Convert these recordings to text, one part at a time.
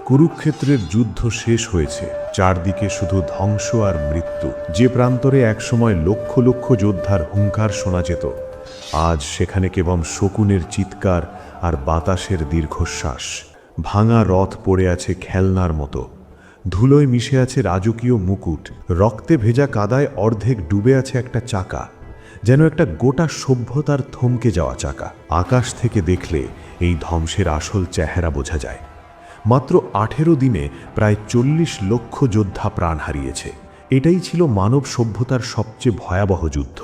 কুরুক্ষেত্রের যুদ্ধ শেষ হয়েছে, চারদিকে শুধু ধ্বংস আর মৃত্যু। যে প্রান্তরে একসময় লক্ষ লক্ষ যোদ্ধার হুঙ্কার শোনা যেত, আজ সেখানে কেবল শকুনের চিৎকার আর বাতাসের দীর্ঘশ্বাস। ভাঙা রথ পড়ে আছে খেলনার মতো, ধুলোয় মিশে আছে রাজকীয় মুকুট, রক্তে ভেজা কাদায় অর্ধেক ডুবে আছে একটা চাকা, যেন একটা গোটা সভ্যতার থমকে যাওয়া চাকা। আকাশ থেকে দেখলে এই ধ্বংসের আসল চেহারা বোঝা যায়। মাত্র 18 দিনে প্রায় 40 লক্ষ যোদ্ধা প্রাণ হারিয়েছে। এটাই ছিল মানব সভ্যতার সবচেয়ে ভয়াবহ যুদ্ধ।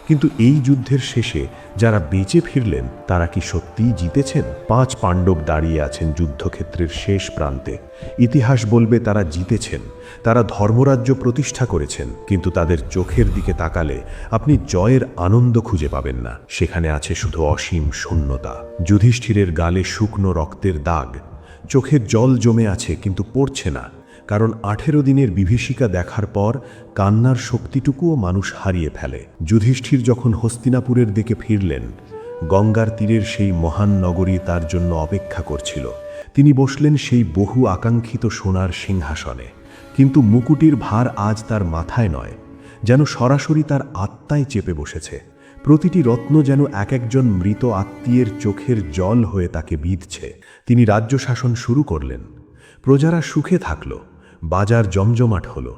কিন্তু এই যুদ্ধের শেষে যারা বেঁচে ফিরলেন, তারা কি সত্যিই জিতেছেন? 5 পাণ্ডব দাঁড়িয়ে আছেন যুদ্ধক্ষেত্রের শেষ প্রান্তে। ইতিহাস বলবে তারা জিতেছেন, তারা ধর্মরাজ্য প্রতিষ্ঠা করেছেন। কিন্তু তাদের চোখের দিকে তাকালে আপনি জয়ের আনন্দ খুঁজে পাবেন না, সেখানে আছে শুধু অসীম শূন্যতা। যুধিষ্ঠিরের গালে শুকনো রক্তের দাগ, চোখে জল জমে আছে কিন্তু পড়ছে না, কারণ 18 দিনের বিভীষিকা দেখার পর কান্নার শক্তিটুকুও মানুষ হারিয়ে ফেলে। যুধিষ্ঠির যখন হস্তিনাপুরের দিকে ফিরলেন, গঙ্গার তীরের সেই মহান নগরী তার জন্য অপেক্ষা করছিল। তিনি বসলেন সেই বহু আকাঙ্ক্ষিত সোনার সিংহাসনে, কিন্তু মুকুটির ভার আজ তার মাথায় নয়, যেন সরাসরি তার আত্মায় চেপে বসেছে। প্রতিটি রত্ন যেন এক একজন মৃত আত্মীয়ের চোখের জল হয়ে তাকে বিঁধছে। তিনি রাজ্য শাসন শুরু করলেন। প্রজারা সুখে থাকল, বাজার জমজমাট হলো,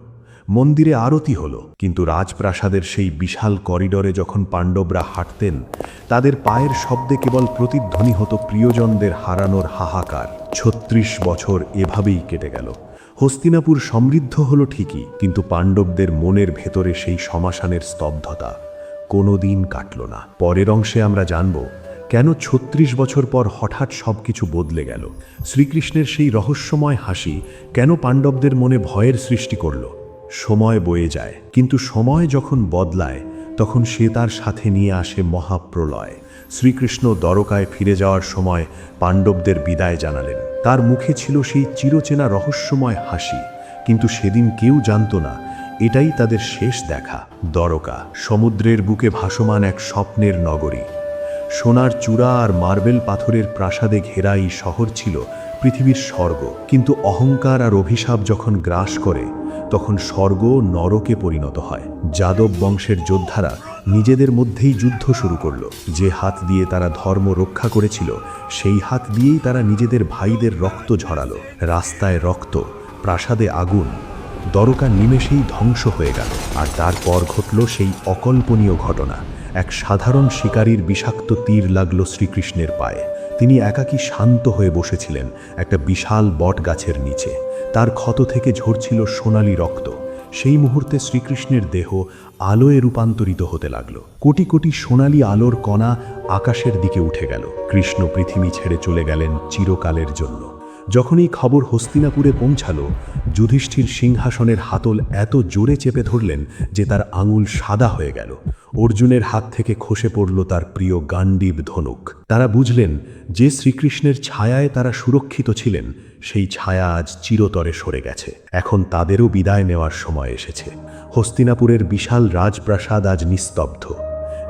মন্দিরে আরতি হলো। কিন্তু রাজপ্রাসাদের সেই বিশাল করিডরে যখন পাণ্ডবরা হাঁটতেন, তাদের পায়ের শব্দে কেবল প্রতিধ্বনি হতো প্রিয়জনদের হারানোর হাহাকার। 36 বছর এভাবেই কেটে গেল। হস্তিনাপুর সমৃদ্ধ হলো ঠিকই, কিন্তু পাণ্ডবদের মনের ভেতরে সেই শ্মশানের স্তব্ধতা কোনোদিন কাটল না। পরের অংশে আমরা জানব কেন 36 বছর পর হঠাৎ সবকিছু বদলে গেল। শ্রীকৃষ্ণের সেই রহস্যময় হাসি কেন পাণ্ডবদের মনে ভয়ের সৃষ্টি করল। সময় বয়ে যায়, কিন্তু সময় যখন বদলায় তখন সে তার সাথে নিয়ে আসে মহাপ্রলয়। শ্রীকৃষ্ণ দ্বারকায় ফিরে যাওয়ার সময় পাণ্ডবদের বিদায় জানালেন। তার মুখে ছিল সেই চিরচেনা রহস্যময় হাসি, কিন্তু সেদিন কেউ জানত না এটাই তাদের শেষ দেখা। দ্বারকা সমুদ্রের বুকে ভাসমান এক স্বপ্নের নগরী। সোনার চূড়া আর মার্বেল পাথরের প্রাসাদে ঘেরা এই শহর ছিল পৃথিবীর স্বর্গ। কিন্তু অহংকার আর অভিশাপ যখন গ্রাস করে, তখন স্বর্গ নরকে পরিণত হয়। যাদব বংশের যোদ্ধারা নিজেদের মধ্যেই যুদ্ধ শুরু করল। যে হাত দিয়ে তারা ধর্ম রক্ষা করেছিল, সেই হাত দিয়েই তারা নিজেদের ভাইদের রক্ত ঝরালো। রাস্তায় রক্ত, প্রাসাদে আগুন, দ্বারকা নিমেষেই ধ্বংস হয়ে গেল। আর তারপর ঘটল সেই অকল্পনীয় ঘটনা। এক সাধারণ শিকারীর বিষাক্ত তীর লাগল শ্রীকৃষ্ণের পায়ে। তিনি একাকী শান্ত হয়ে বসেছিলেন একটা বিশাল বট গাছের নিচে। তার ক্ষত থেকে ঝরছিল সোনালি রক্ত। সেই মুহূর্তে শ্রীকৃষ্ণের দেহ আলোয় রূপান্তরিত হতে লাগলো। কোটি কোটি সোনালি আলোর কণা আকাশের দিকে উঠে গেল। কৃষ্ণ পৃথিবী ছেড়ে চলে গেলেন চিরকালের জন্য। যখন এই খবর হস্তিনাপুরে পৌঁছালো, যুধিষ্ঠির সিংহাসনের হাতল এত জোরে চেপে ধরলেন যে তার আঙুল সাদা হয়ে গেল। অর্জুনের হাত থেকে খসে পড়ল তার প্রিয় গাণ্ডীব ধনুক। তারা বুঝলেন যে শ্রীকৃষ্ণের ছায়ায় তারা সুরক্ষিত ছিলেন, সেই ছায়া আজ চিরতরে সরে গেছে। এখন তাদেরও বিদায় নেওয়ার সময় এসেছে। হস্তিনাপুরের বিশাল রাজপ্রাসাদ আজ নিস্তব্ধ।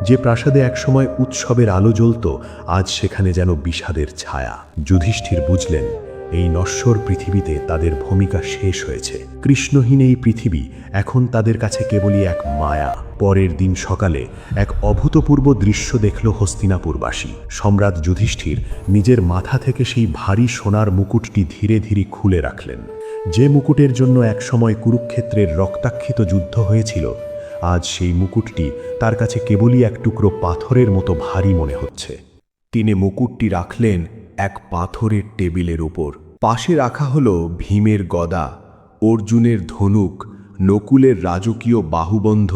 যে প্রাসাদে একসময় উৎসবের আলো জ্বলত, আজ সেখানে যেন বিষাদের ছায়া। যুধিষ্ঠির বুঝলেন এই নশ্বর পৃথিবীতে তাদের ভূমিকা শেষ হয়েছে। কৃষ্ণহীন এই পৃথিবী এখন তাদের কাছে কেবলই এক মায়া। পরের দিন সকালে এক অভূতপূর্ব দৃশ্য দেখল হস্তিনাপুরবাসী। সম্রাট যুধিষ্ঠির নিজের মাথা থেকে সেই ভারী সোনার মুকুটটি ধীরে ধীরে খুলে রাখলেন। যে মুকুটের জন্য একসময় কুরুক্ষেত্রের রক্তাক্ষিত যুদ্ধ হয়েছিল, আজ সেই মুকুটটি তার কাছে কেবলই এক টুকরো পাথরের মতো ভারী মনে হচ্ছে। তিনি মুকুটটি রাখলেন এক পাথরের টেবিলের উপর। পাশে রাখা হলো ভীমের গদা, অর্জুনের ধনুক, নকুলের রাজকীয় বাহুবন্ধ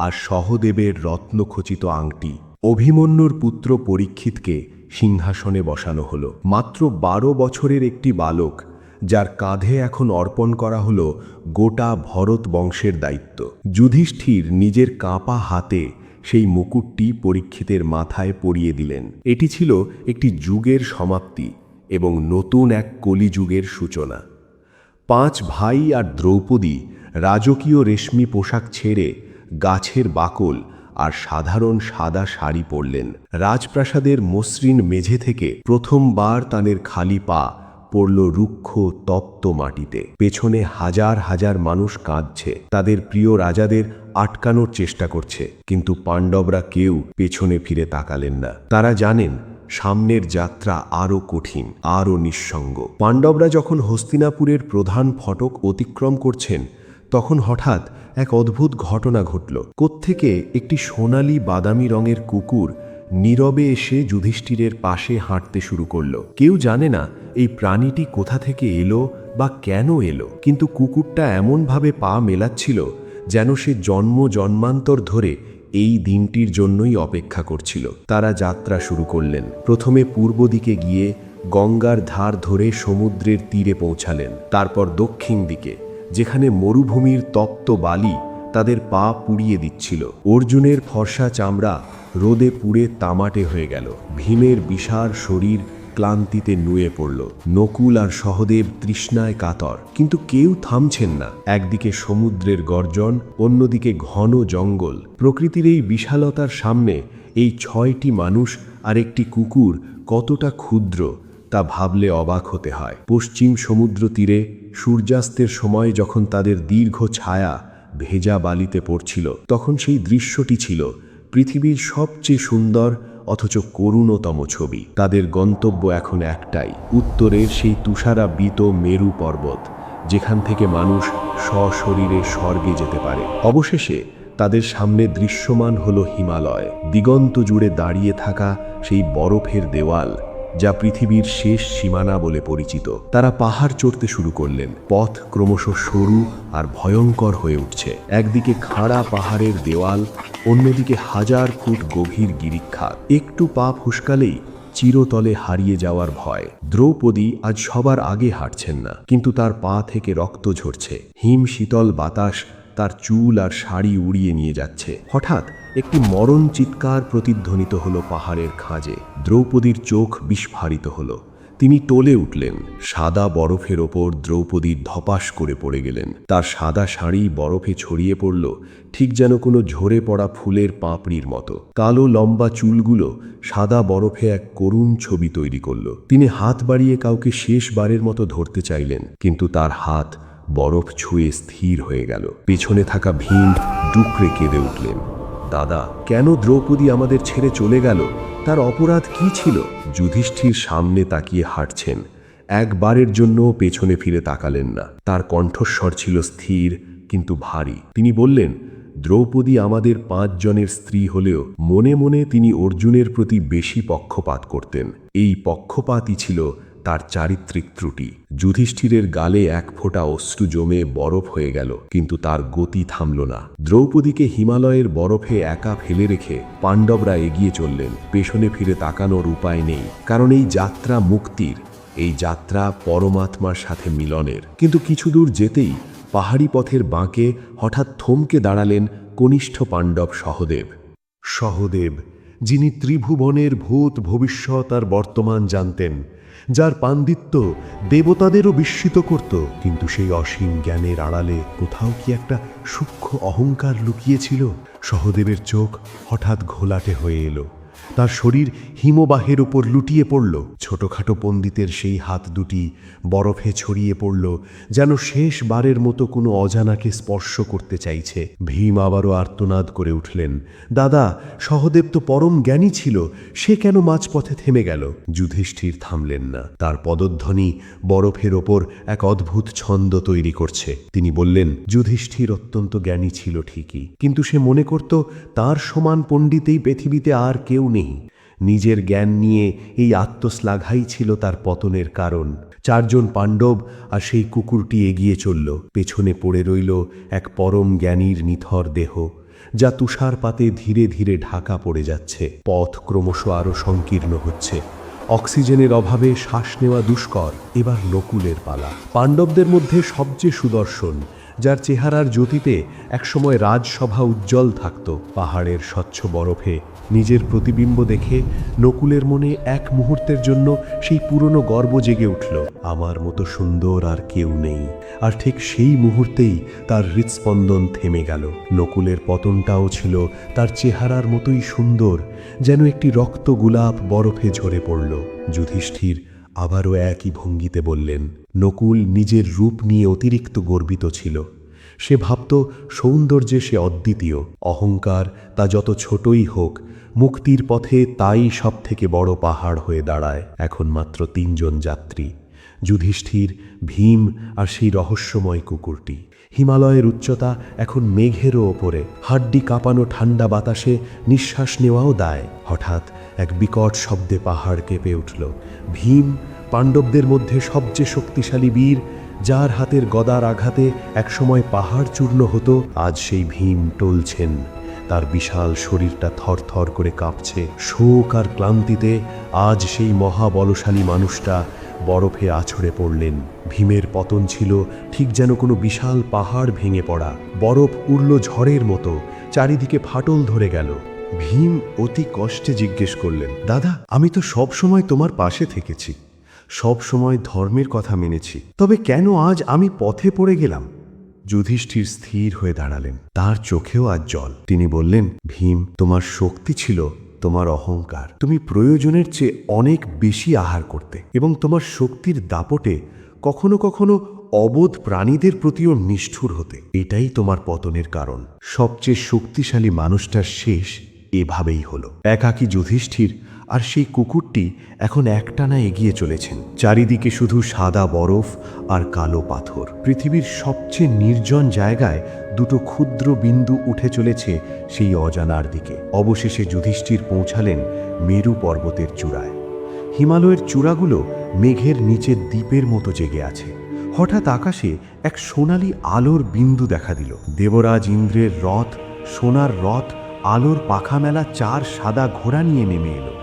আর সহদেবের রত্নখচিত আংটি। অভিমন্যুর পুত্র পরীক্ষিতকে সিংহাসনে বসানো হলো। মাত্র 12 বছরের একটি বালক, যার কাঁধে এখন অর্পণ করা হলো গোটা ভরত বংশের দায়িত্ব। যুধিষ্ঠির নিজের কাঁপা হাতে সেই মুকুটটি পরীক্ষিতের মাথায় পরিয়ে দিলেন। এটি ছিল একটি যুগের সমাপ্তি এবং নতুন এক কলিযুগের সূচনা। 5 ভাই আর দ্রৌপদী রাজকীয় রেশমি পোশাক ছেড়ে গাছের বাকল আর সাধারণ সাদা শাড়ি পরলেন। রাজপ্রাসাদের মসৃণ মেঝে থেকে প্রথমবার তাদের খালি পা পড়ল রুক্ষ তপ্ত মাটিতে। পেছনে হাজার হাজার মানুষ কাঁদছে, তাদের প্রিয় রাজাদের আটকানোর চেষ্টা করছে, কিন্তু পাণ্ডবরা কেউ পেছনে ফিরে তাকালেন না। তারা জানেন সামনের যাত্রা আরও কঠিন, আরও নিঃসঙ্গ। পাণ্ডবরা যখন হস্তিনাপুরের প্রধান ফটক অতিক্রম করছেন, তখন হঠাৎ এক অদ্ভুত ঘটনা ঘটল। কোত্থেকে একটি সোনালি বাদামি রঙের কুকুর নীরবে এসে যুধিষ্ঠিরের পাশে হাঁটতে শুরু করল। কেউ জানে না এই প্রাণীটি কোথা থেকে এলো বা কেন এলো, কিন্তু কুকুরটা এমনভাবে পা মেলাচ্ছিল যেন সে জন্ম জন্মান্তর ধরে এই দিনটির জন্যই অপেক্ষা করছিল। তারা যাত্রা শুরু করলেন। প্রথমে পূর্ব দিকে গিয়ে গঙ্গার ধার ধরে সমুদ্রের তীরে পৌঁছালেন, তারপর দক্ষিণ দিকে, যেখানে মরুভূমির তপ্ত বালি তাদের পা পুড়িয়ে দিচ্ছিল। অর্জুনের ফর্সা চামড়া রোদে পুড়ে তামাটে হয়ে গেল। ভীমের বিশাল শরীর ক্লান্তিতে নুয়ে পড়ল। নকুল আর সহদেব তৃষ্ণায় কাতর, কিন্তু কেউ থামছেন না। একদিকে সমুদ্রের গর্জন, অন্যদিকে ঘন জঙ্গল। প্রকৃতির এই বিশালতার সামনে এই 6টি মানুষ আর একটি কুকুর কতটা ক্ষুদ্র তা ভাবলে অবাক হতে হয়। পশ্চিম সমুদ্র তীরে সূর্যাস্তের সময় যখন তাদের দীর্ঘ ছায়া ভেজা বালিতে পড়ছিল, তখন সেই দৃশ্যটি ছিল পৃথিবীর সবচেয়ে সুন্দর অথচ করুণতম ছবি। তাদের গন্তব্য এখন একটাই, উত্তরের সেই তুষারাবৃত মেরু পর্বত, যেখান থেকে মানুষ সশরীরে স্বর্গে যেতে পারে। অবশেষে তাদের সামনে দৃশ্যমান হলো হিমালয়, দিগন্ত জুড়ে দাঁড়িয়ে থাকা সেই বরফের দেওয়াল, যা পৃথিবীর শেষ সীমানা বলে পরিচিত। তারা পাহাড় চড়তে শুরু করলেন। পথ ক্রমশ সরু আর ভয়ঙ্কর হয়ে উঠছে। একদিকে খাড়া পাহাড়ের দেওয়াল, অন্যদিকে হাজার ফুট গভীর গিরিখাত। একটু পা ফুসকালেই চিরতলে হারিয়ে যাওয়ার ভয়। দ্রৌপদী আজ সবার আগে হাঁটছেন না, কিন্তু তার পা থেকে রক্ত ঝরছে। হিম শীতল বাতাস তার চুল আর শাড়ি উড়িয়ে নিয়ে যাচ্ছে। হঠাৎ একটি মরণ চিৎকার প্রতিধ্বনিত হলো পাহাড়ের খাঁজে। দ্রৌপদীর চোখ বিস্ফারিত হলো। তিনি টলে উঠলেন। সাদা বরফের ওপর দ্রৌপদী ধপাস করে পড়ে গেলেন। তার সাদা শাড়ি বরফে ছড়িয়ে পড়ল, ঠিক যেন কোনো ঝরে পড়া ফুলের পাপড়ির মতো। কালো লম্বা চুলগুলো সাদা বরফে এক করুণ ছবি তৈরি করল। তিনি হাত বাড়িয়ে কাউকে শেষবারের মতো ধরতে চাইলেন, কিন্তু তার হাত বরফ ছুঁয়ে স্থির হয়ে গেল। পেছনে থাকা ভীম ডুকরে কেঁদে উঠলেন। দাদা, কেন দ্রৌপদী আমাদের ছেড়ে চলে গেল? তার অপরাধ কি ছিল? যুধিষ্ঠির সামনে তাকিয়ে হাঁটছেন, একবারের জন্য পেছনে ফিরে তাকালেন না। তার কণ্ঠস্বর ছিল স্থির কিন্তু ভারী। তিনি বললেন, দ্রৌপদী আমাদের 5 জনের স্ত্রী হলেও মনে মনে তিনি অর্জুনের প্রতি বেশি পক্ষপাত করতেন। এই পক্ষপাতই ছিল তার চারিত্রিক ত্রুটি। যুধিষ্ঠিরের গালে এক ফোঁটা অশ্রু জমে বরফ হয়ে গেল, কিন্তু তার গতি থামল না। দ্রৌপদীকে হিমালয়ের বরফে একা ফেলে রেখে পাণ্ডবরা এগিয়ে চললেন। পেছনে ফিরে তাকানোর উপায় নেই, কারণ এই যাত্রা মুক্তির, এই যাত্রা পরমাত্মার সাথে মিলনের। কিন্তু কিছু দূর যেতেই পাহাড়ি পথের বাঁকে হঠাৎ থমকে দাঁড়ালেন কনিষ্ঠ পাণ্ডব সহদেব। সহদেব, যিনি ত্রিভুবনের ভূত ভবিষ্যৎ আর বর্তমান জানতেন, যার পাণ্ডিত্য দেবতাদেরও বিস্মিত করত। কিন্তু সেই অসীম জ্ঞানের আড়ালে কোথাও কি একটা সূক্ষ্ম অহংকার লুকিয়েছিল? সহদেবের চোখ হঠাৎ ঘোলাটে হয়ে এলো। তার শরীর হিমবাহের উপর লুটিয়ে পড়ল। ছোটখাটো পণ্ডিতের সেই হাত দুটি বরফে ছড়িয়ে পড়ল, যেন শেষবারের মতো কোনো অজানাকে স্পর্শ করতে চাইছে। ভীম আবারও আর্তনাদ করে উঠলেন, দাদা, সহদেব তো পরম জ্ঞানী ছিল, সে কেন মাঝপথে থেমে গেল? যুধিষ্ঠির থামলেন না। তার পদধ্বনি বরফের ওপর এক অদ্ভুত ছন্দ তৈরি করছে। তিনি বললেন, যুধিষ্ঠির অত্যন্ত জ্ঞানী ছিল ঠিকই, কিন্তু সে মনে করত তার সমান পণ্ডিত এই পৃথিবীতে আর কেউ নেই। নিজের জ্ঞান নিয়ে এই আত্মশ্লাঘাই ছিল তার পতনের কারণ। 4 জন পাণ্ডব আর সেই কুকুরটি এগিয়ে চলল। পেছনে পড়ে রইল এক পরম জ্ঞানীর নিথর দেহ, যা তুষারপাতে ধীরে ধীরে ঢাকা পড়ে যাচ্ছে। পথ ক্রমশ আরও সংকীর্ণ হচ্ছে। অক্সিজেনের অভাবে শ্বাস নেওয়া দুষ্কর। এবার নকুলের পালা। পাণ্ডবদের মধ্যে সবচেয়ে সুদর্শন, যার চেহারার জ্যোতিতে একসময় রাজসভা উজ্জ্বল থাকত। পাহাড়ের স্বচ্ছ বরফে নিজের প্রতিবিম্ব দেখে নকুলের মনে এক মুহূর্তের জন্য সেই পুরনো গর্ব জেগে উঠল, আমার মতো সুন্দর আর কেউ নেই। আর ঠিক সেই মুহূর্তেই তার হৃৎস্পন্দন থেমে গেল। নকুলের পতনটাও ছিল তার চেহারার মতোই সুন্দর, যেন একটি রক্ত গোলাপ বরফে ঝরে পড়ল। যুধিষ্ঠির আবারও একই ভঙ্গিতে বললেন। নকুল নিজের রূপ নিয়ে অতিরিক্ত গর্বিত ছিল। সে ভাবত সৌন্দর্যে সে অদ্বিতীয়, অহংকার তা যত ছোটই হোক, মুক্তির পথে তাই সবথেকে বড় পাহাড় হয়ে দাঁড়ায়। এখন মাত্র 3 জন যাত্রী, যুধিষ্ঠির, ভীম আর সেই রহস্যময় কুকুরটি। হিমালয়ের উচ্চতা এখন মেঘেরও ওপরে, হাড্ডি কাঁপানো ঠান্ডা বাতাসে নিঃশ্বাস নেওয়াও দায়। হঠাৎ এক বিকট শব্দে পাহাড় কেঁপে উঠল। ভীম, পাণ্ডবদের মধ্যে সবচেয়ে শক্তিশালী বীর, যার হাতের গদার আঘাতে একসময় পাহাড় চূর্ণ হতো, আজ সেই ভীম টলছেন। তার বিশাল শরীরটা থরথর করে কাঁপছে। শোক আর ক্লান্তিতে আজ সেই মহাবলশালী মানুষটা বরফে আছড়ে পড়লেন। ভীমের পতন ছিল ঠিক যেন কোনো বিশাল পাহাড় ভেঙে পড়া। বরফ উড়ল ঝড়ের মতো, চারিদিকে ফাটল ধরে গেল। ভীম অতি কষ্টে জিজ্ঞেস করলেন, দাদা, আমি তো সব সময় তোমার পাশে থেকেছি, সব সময় ধর্মের কথা মেনেছি, তবে কেন আজ আমি পথে পড়ে গেলাম? যুধিষ্ঠির স্থির হয়ে দাঁড়ালেন, তার চোখেও আজ জল। তিনি বললেন, ভীম, তোমার শক্তি ছিল তোমার অহংকার। তুমি প্রয়োজনের চেয়ে অনেক বেশি আহার করতে এবং তোমার শক্তির দাপটে কখনো কখনো অবোধ প্রাণীদের প্রতিও নিষ্ঠুর হতে। এটাই তোমার পতনের কারণ। সবচেয়ে শক্তিশালী মানুষটার শেষ এভাবেই হলো। একাকী যুধিষ্ঠির আর সেই কুকুরটি এখন একটানা এগিয়ে চলেছেন। চারিদিকে শুধু সাদা বরফ আর কালো পাথর। পৃথিবীর সবচেয়ে নির্জন জায়গায় দুটো ক্ষুদ্র বিন্দু উঠে চলেছে সেই অজানার দিকে। অবশেষে যুধিষ্ঠির পৌঁছালেন মেরু পর্বতের চূড়ায়। হিমালয়ের চূড়াগুলো মেঘের নিচে দ্বীপের মতো জেগে আছে। হঠাৎ আকাশে এক সোনালি আলোর বিন্দু দেখা দিল। দেবরাজ ইন্দ্রের রথ, সোনার রথ, আলোর পাখা মেলা 4 সাদা ঘোড়া নিয়ে নেমে এলো।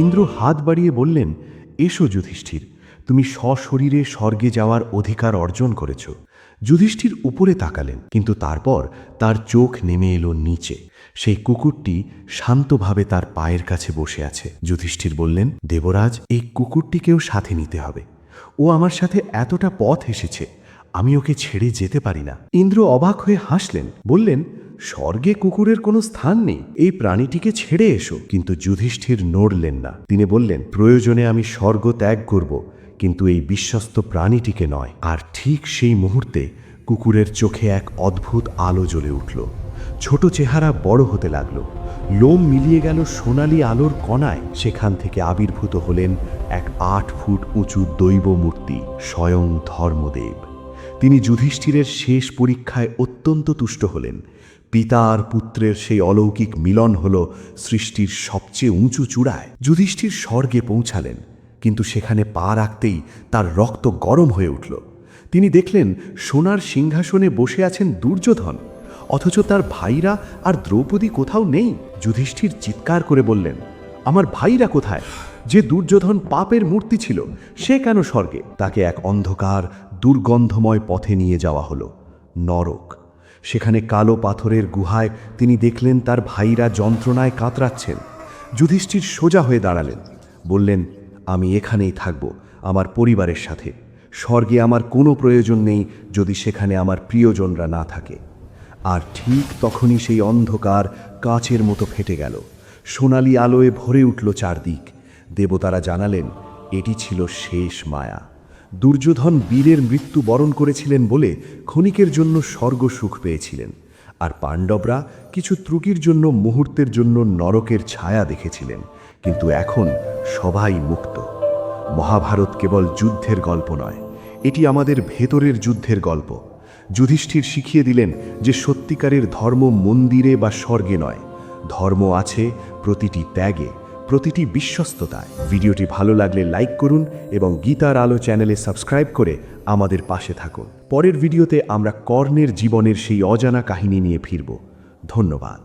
ইন্দ্র হাত বাড়িয়ে বললেন, এসো যুধিষ্ঠির, তুমি সশরীরে স্বর্গে যাওয়ার অধিকার অর্জন করেছ। যুধিষ্ঠির উপরে তাকালেন, কিন্তু তারপর তার চোখ নেমে এলো নিচে। সেই কুকুরটি শান্তভাবে তার পায়ের কাছে বসে আছে। যুধিষ্ঠির বললেন, দেবরাজ, এই কুকুরটিকেও সাথে নিতে হবে। ও আমার সাথে এতটা পথ এসেছে, আমি ওকে ছেড়ে যেতে পারি না। ইন্দ্র অবাক হয়ে হাসলেন, বললেন, স্বর্গে কুকুরের কোনো স্থান নেই, এই প্রাণীটিকে ছেড়ে এসো। কিন্তু যুধিষ্ঠির নড়লেন না। তিনি বললেন, প্রয়োজনে আমি স্বর্গ ত্যাগ করব, কিন্তু এই বিশ্বস্ত প্রাণীটিকে নয়। আর ঠিক সেই মুহূর্তে কুকুরের চোখে এক অদ্ভুত আলো জ্বলে উঠল। ছোট চেহারা বড় হতে লাগল, লোম মিলিয়ে গেল সোনালি আলোর কণায়। সেখান থেকে আবির্ভূত হলেন এক 8 ফুট উঁচু দৈব মূর্তি, স্বয়ং ধর্মদেব। তিনি যুধিষ্ঠিরের শেষ পরীক্ষায় অত্যন্ত তুষ্ট হলেন। পিতা আর পুত্রের সেই অলৌকিক মিলন হল সৃষ্টির সবচেয়ে উঁচু চূড়ায়। যুধিষ্ঠির স্বর্গে পৌঁছালেন, কিন্তু সেখানে পা রাখতেই তার রক্ত গরম হয়ে উঠল। তিনি দেখলেন সোনার সিংহাসনে বসে আছেন দুর্যোধন, অথচ তার ভাইরা আর দ্রৌপদী কোথাও নেই। যুধিষ্ঠির চিৎকার করে বললেন, আমার ভাইরা কোথায়? যে দুর্যোধন পাপের মূর্তি ছিল, সে কেন স্বর্গে? তাকে এক অন্ধকার দুর্গন্ধময় পথে নিয়ে যাওয়া হলো, নরক। সেখানে কালো পাথরের গুহায় তিনি দেখলেন তার ভাইরা যন্ত্রণায় কাতরাচ্ছেন। যুধিষ্ঠির সোজা হয়ে দাঁড়ালেন, বললেন, আমি এখানেই থাকব, আমার পরিবারের সাথে। স্বর্গে আমার কোনো প্রয়োজন নেই যদি সেখানে আমার প্রিয়জনরা না থাকে। আর ঠিক তখনই সেই অন্ধকার কাচের মতো ফেটে গেল। সোনালি আলোয় ভরে উঠল চারদিক। দেবতারা জানালেন, এটি ছিল শেষ মায়া। দুর্যোধন বীরের মৃত্যু বরণ করেছিলেন বলে ক্ষণিকের জন্য স্বর্গ সুখ পেয়েছিলেন, আর পাণ্ডবরা কিছু ত্রুটির জন্য মুহূর্তের জন্য নরকের ছায়া দেখেছিলেন। কিন্তু এখন সবাই মুক্ত। মহাভারত কেবল যুদ্ধের গল্প নয়, এটি আমাদের ভেতরের যুদ্ধের গল্প। যুধিষ্ঠির শিখিয়ে দিলেন যে সত্যিকারের ধর্ম মন্দিরে বা স্বর্গে নয়, ধর্ম আছে প্রতিটি ত্যাগে, প্রতিটি বিশ্বস্ততায়। ভিডিওটি ভালো লাগলে লাইক করুন এবং গীতার আলো চ্যানেলে সাবস্ক্রাইব করে আমাদের পাশে থাকুন। পরের ভিডিওতে আমরা কর্ণের জীবনের সেই অজানা কাহিনী নিয়ে ফিরব। ধন্যবাদ।